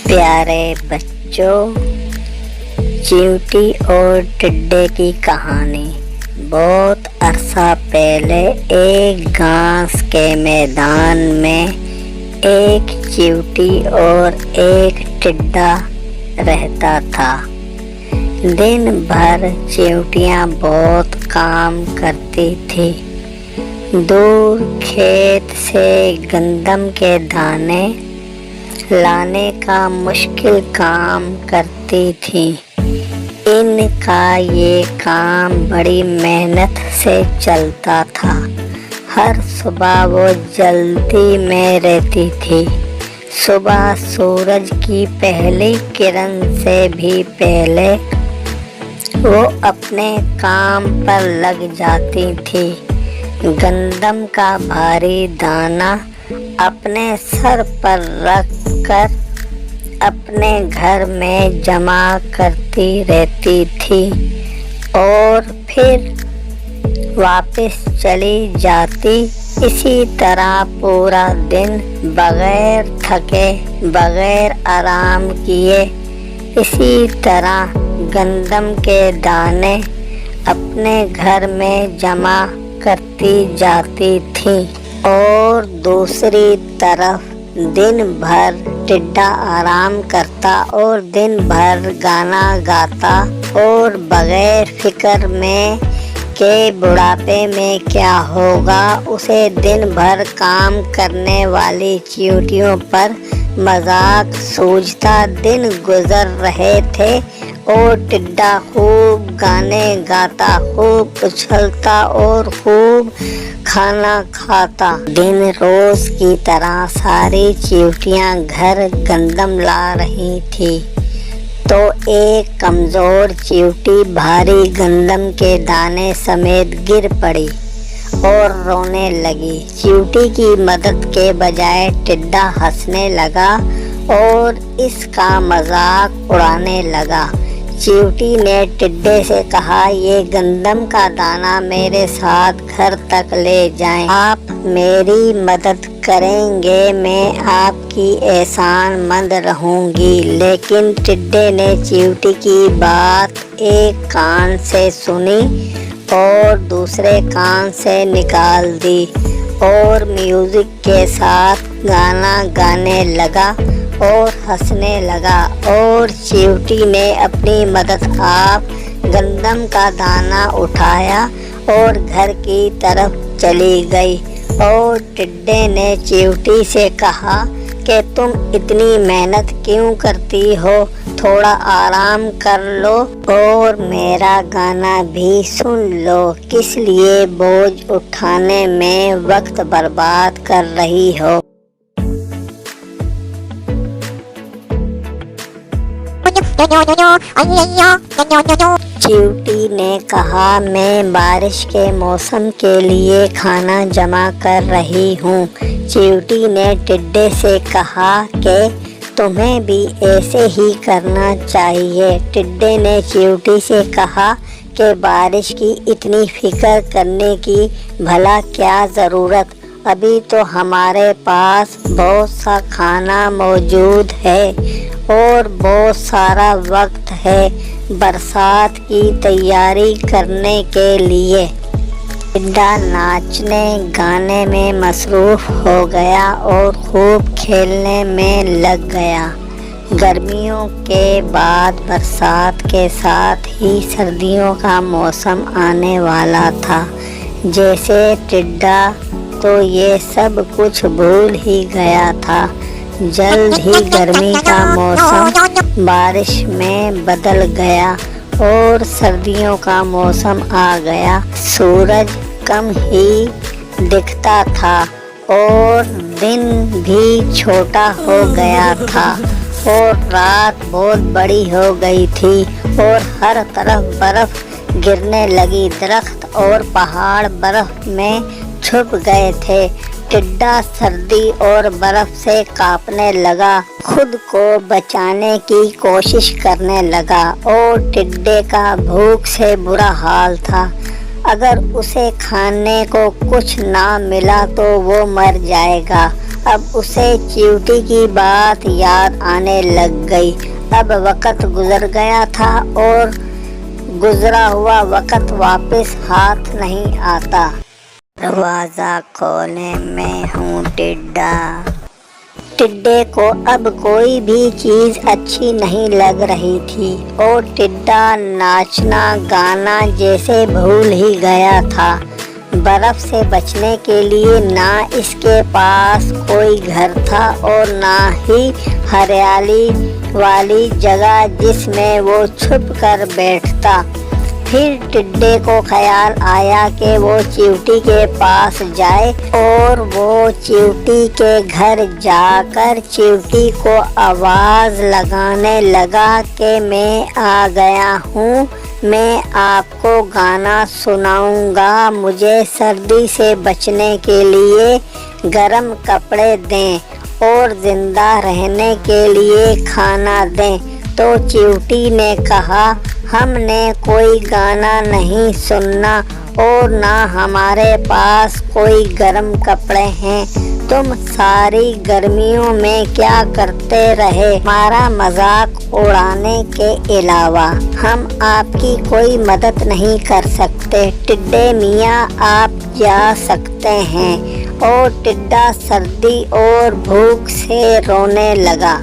प्यारे बच्चों, चींटी और टिड्डे की कहानी। बहुत अरसा पहले एक घास के मैदान में एक चींटी और एक टिड्डा रहता था। दिन भर चींटियां बहुत काम करती थी। दूर खेत से गंदम के दाने लाने का मुश्किल काम करती थी। इनका ये काम बड़ी मेहनत से चलता था। हर सुबह वो जल्दी में रहती थी। सुबह सूरज की पहली किरण से भी पहले वो अपने काम पर लग जाती थी। गंदम का भारी दाना अपने सर पर रख कर अपने घर में जमा करती रहती थी और फिर वापस चली जाती। इसी तरह पूरा दिन बगैर थके, बगैर आराम किए, इसी तरह गंदम के दाने अपने घर में जमा करती जाती थी। और दूसरी तरफ दिन भर टिड्डा आराम करता और दिन भर गाना गाता और बगैर फिक्र में के बुढ़ापे में क्या होगा, उसे दिन भर काम करने वाली चींटियों पर मजाक सूझता दिन गुजर रहे थे। और टिड्डा खूब गाने गाता, खूब उछलता और खूब खाना खाता। दिन रोज की तरह सारी चींटियां घर गंदम ला रही थी तो एक कमजोर चींटी भारी गंदम के दाने समेत गिर पड़ी और रोने लगी। चींटी की मदद के बजाय टिड्डा हंसने लगा और इसका मजाक उड़ाने लगा। चींटी ने टिड्डे से कहा, ये गंदम का दाना मेरे साथ घर तक ले जाएं। आप मेरी मदद करेंगे, मैं आपकी एहसानमंद रहूंगी। लेकिन टिड्डे ने चींटी की बात एक कान से सुनी और दूसरे कान से निकाल दी और म्यूजिक के साथ गाना गाने लगा और हंसने लगा। और चींटी ने अपनी मदद आप गंदम का दाना उठाया और घर की तरफ चली गई। और टिड्डे ने चींटी से कहा कि तुम इतनी मेहनत क्यों करती हो, थोड़ा आराम कर लो और मेरा गाना भी सुन लो। किस लिए बोझ उठाने में वक्त बर्बाद कर रही हो। चींटी ने कहा, मैं बारिश के मौसम के लिए खाना जमा कर रही हूँ। चींटी ने टिड्डे से कहा कि तुम्हें भी ऐसे ही करना चाहिए। टिड्डे ने चींटी से कहा कि बारिश की इतनी फिक्र करने की भला क्या ज़रूरत, अभी तो हमारे पास बहुत सा खाना मौजूद है और बहुत सारा वक्त है बरसात की तैयारी करने के लिए। टिड्डा नाचने गाने में मसरूफ़ हो गया और खूब खेलने में लग गया। गर्मियों के बाद बरसात के साथ ही सर्दियों का मौसम आने वाला था। जैसे टिड्डा तो ये सब कुछ भूल ही गया था। जल्द ही गर्मी का मौसम बारिश में बदल गया और सर्दियों का मौसम आ गया। सूरज कम ही दिखता था और दिन भी छोटा हो गया था और रात बहुत बड़ी हो गई थी और हर तरफ बर्फ गिरने लगी। दरख्त और पहाड़ बर्फ में छुप गए थे। टिड्डा सर्दी और बर्फ से कांपने लगा, खुद को बचाने की कोशिश करने लगा और टिड्डे का भूख से बुरा हाल था। اگر اسے کھانے کو کچھ نہ ملا تو وہ مر جائے گا۔ اب اسے چیونٹی کی بات یاد آنے لگ گئی۔ اب وقت گزر گیا تھا اور گزرا ہوا وقت واپس ہاتھ نہیں آتا۔ دروازہ کھولے، میں ہوں ٹڈا۔ ٹڈے کو اب کوئی بھی چیز اچھی نہیں لگ رہی تھی اور ٹڈا ناچنا گانا جیسے بھول ہی گیا تھا۔ برف سے بچنے کے لیے نہ اس کے پاس کوئی گھر تھا اور نہ ہی ہریالی والی جگہ جس میں وہ چھپ کر بیٹھتا۔ پھر ٹڈے کو خیال آیا کہ وہ چیونٹی کے پاس جائے اور وہ چیونٹی کے گھر جا کر چیونٹی کو آواز لگانے لگا کہ میں آ گیا ہوں، میں آپ کو گانا سناؤں گا، مجھے سردی سے بچنے کے لیے گرم کپڑے دیں اور زندہ رہنے کے لیے کھانا دیں۔ تو چیونٹی نے کہا، ہم نے کوئی گانا نہیں سننا اور نہ ہمارے پاس کوئی گرم کپڑے ہیں، تم ساری گرمیوں میں کیا کرتے رہے ہمارا مذاق اڑانے کے علاوہ؟ ہم آپ کی کوئی مدد نہیں کر سکتے، ٹڈے میاں آپ جا سکتے ہیں۔ اور ٹڈا سردی اور بھوک سے رونے لگا۔